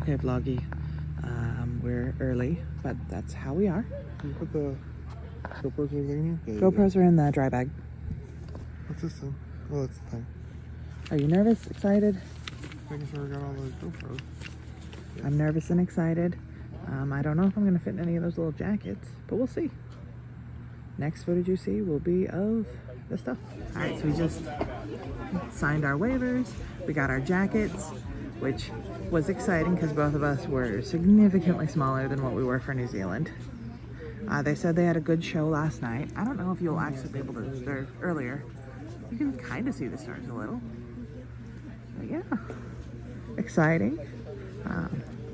Okay, vloggy. We're early, but that's how we are. Can you put the GoPros in here? GoPros are in the dry bag. What's this thing? Oh, that's the thing. Are you nervous, excited? Making sure we got all those GoPros. Yeah. I'm nervous and excited. I don't know if I'm going to fit in any of those little jackets, but we'll see. Next footage you see will be of the stuff. All right, so we just signed our waivers. We got our jackets, which was exciting because both of us were significantly smaller than what we were for New Zealand. They said they had a good show last night. I don't know if you'll actually be able to, or earlier. You can kind of see the stars a little. But yeah, exciting.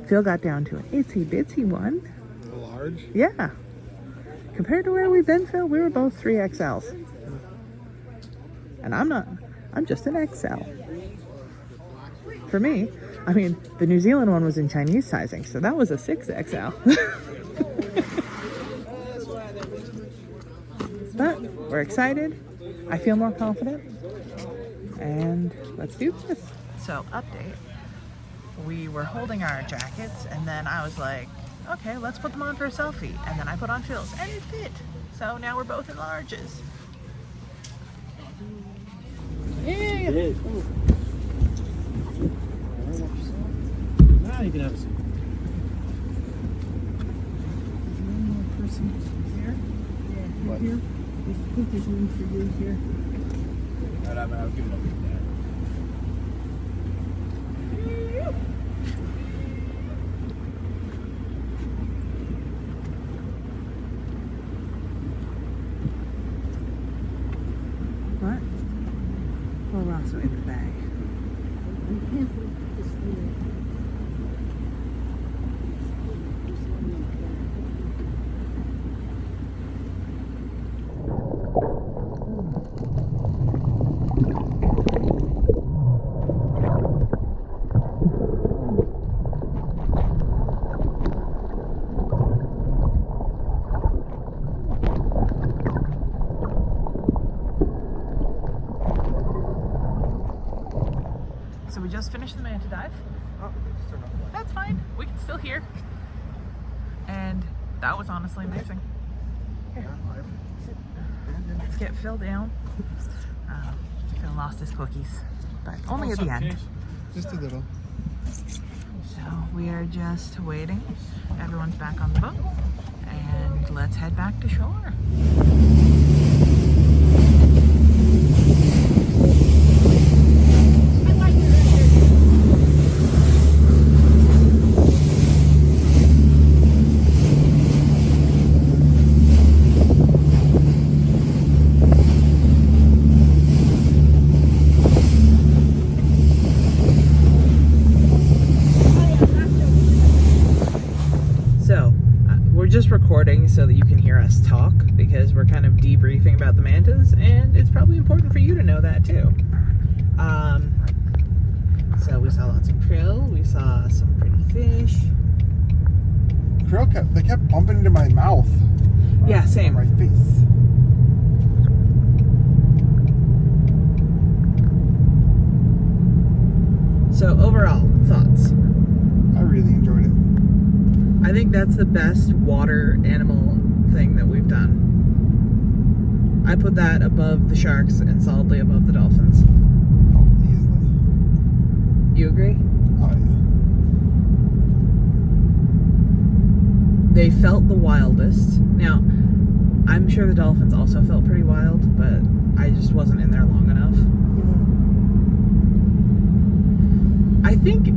Phil got down to an itsy bitsy one. A large? Yeah. Compared to where we've been, Phil, we were both 3XLs. And I'm just an XL. For me, I mean, the New Zealand one was in Chinese sizing, so that was a 6XL. But we're excited. I feel more confident. And let's do this. So, update. We were holding our jackets, and then I was like, okay, let's put them on for a selfie. And then I put on Phil's, and it fit. So now we're both in larges. Yeah. Now you can have a seat. One more person here. Yeah, What? here. I think there's room for you here. I'll give it up to that. What? Oh, we're also in the bag. So we just finished the Manta dive. Oh, just turn off. That's fine. We can still hear. And that was honestly amazing. Here. Let's get Phil down. Phil lost his cookies, but only at the end. Just a little. So we are just waiting. Everyone's back on the boat. And let's head back to shore. Just recording so that you can hear us talk because we're kind of debriefing about the mantas, and it's probably important for you to know that too. So we saw lots of krill, we saw some pretty fish. Krill they kept bumping into my mouth. Yeah, same. My face. So overall, thoughts? I really enjoyed it. I think that's the best water animal thing that we've done. I put that above the sharks and solidly above the dolphins. Oh, easily. You agree? Oh, yeah. They felt the wildest. Now, I'm sure the dolphins also felt pretty wild, but I just wasn't in there long enough. I think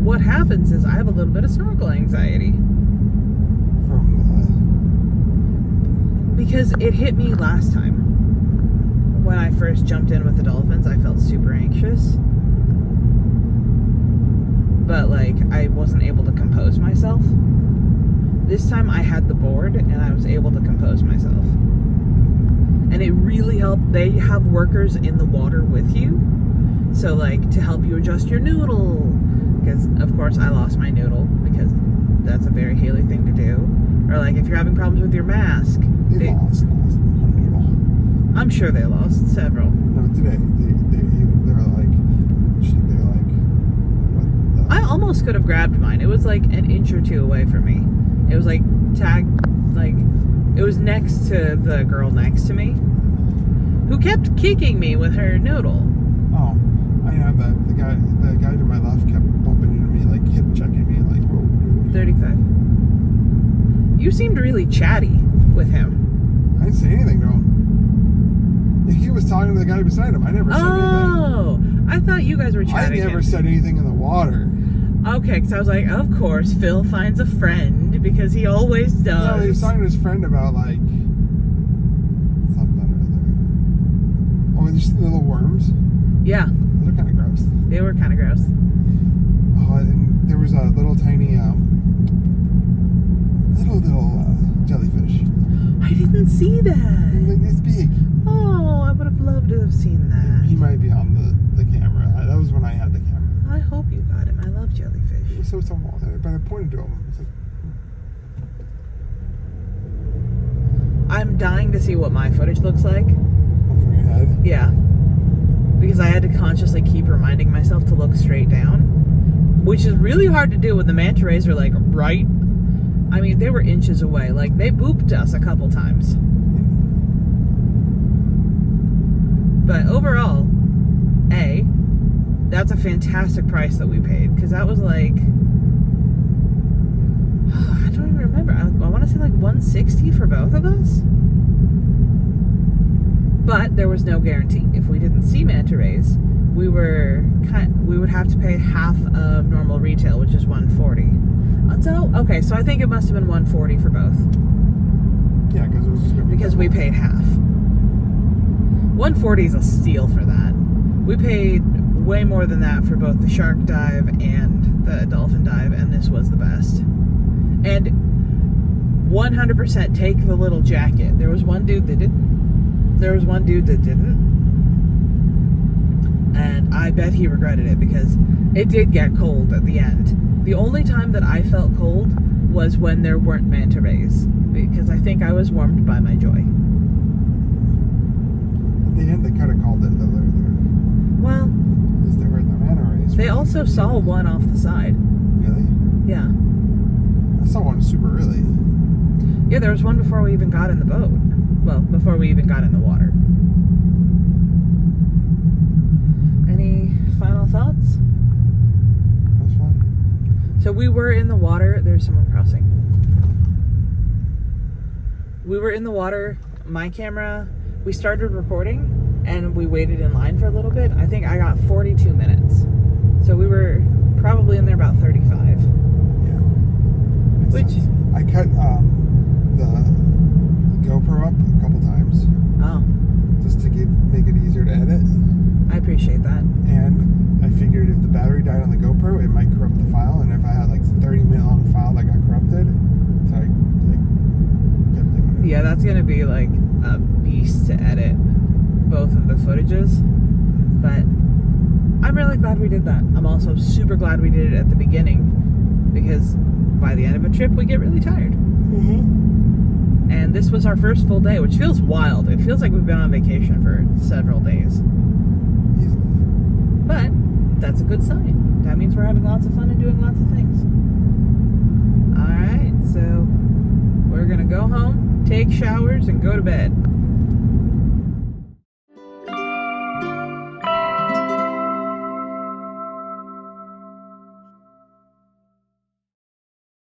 what happens is I have a little bit of snorkel anxiety. Because it hit me last time. When I first jumped in with the dolphins, I felt super anxious. But, like, I wasn't able to compose myself. This time I had the board and I was able to compose myself. And it really helped. They have workers in the water with you. So, like, to help you adjust your noodle. Because, of course, I lost my noodle. Because that's a very Haley thing to do. Or, like, if you're having problems with your mask. They lost one noodle. I'm sure they lost several. No, today they were like, what the? almost could have grabbed mine. It was like an inch or two away from me. It was like tagged, like it was next to the girl next to me, who kept kicking me with her noodle. Oh, I have that. The guy to my left kept bumping into me, like hip checking me, like, whoa, dude. 35. You seemed really chatty with him. I didn't say anything to him. He was talking to the guy beside him. I never said anything. Oh, I thought you guys were chatting. I never said anything in the water. Okay, because I was like, of course, Phil finds a friend because he always does. No, he was talking to his friend about like something or other. Oh, and just little worms. Yeah, Those are kind of gross. they were kind of gross. Oh, and there was a little tiny, little jellyfish. I didn't see that. Like this big. Oh, I would have loved to have seen that. He might be on the camera. That was when I had the camera. I hope you got him. I love It jellyfish. was so small, but I pointed to him. It's like, I'm dying to see what my footage looks like. oh, from your head. Yeah. Because I had to consciously keep reminding myself to look straight down, which is really hard to do when the manta rays are like right. I mean, they were inches away. Like, they booped us a couple times. But overall, that's a fantastic price that we paid. Because that was like, I don't even remember. I want to say like $160 for both of us. But there was no guarantee. If we didn't see manta rays, we would have to pay half of normal retail, which is $140. So okay, so I think it must have been $140 for both. Yeah, because it was just gonna be Because we paid half. $140 is a steal for that. We paid way more than that for both the shark dive and the dolphin dive, and this was the best. And 100% take the little jacket. There was one dude that did. There was one dude that didn't. And I bet he regretted it because it did get cold at the end. The only time that I felt cold was when there weren't manta rays, because I think I was warmed by my joy. At the end, they could have called it the lure. Well, Because they were at the manta rays. they also saw one off the side. Really? Yeah. I saw one super early. Yeah, there was one before we even got in the boat. Well, before we even got in the water. Any final thoughts? That was fun. So we were in the water. There's someone crossing. We were in the water. My camera, we started recording and we waited in line for a little bit. I think I got 42 minutes. So we were probably in there about 35. Yeah. Which- I cut the GoPro up a couple times Oh, just to make it easier to edit. I appreciate that. And I figured if the battery died on the GoPro, it might corrupt the file. And if I had like 30-minute long file that got corrupted, so I kept doing it. Yeah, that's gonna be like a beast to edit both of the footages. But I'm really glad we did that. I'm also super glad we did it at the beginning, because by the end of a trip we get really tired. Mm-hmm. And this was our first full day, which feels wild. It feels like we've been on vacation for several days. Easily. But that's a good sign. That means we're having lots of fun and doing lots of things. Alright, so we're gonna go home, take showers, and go to bed.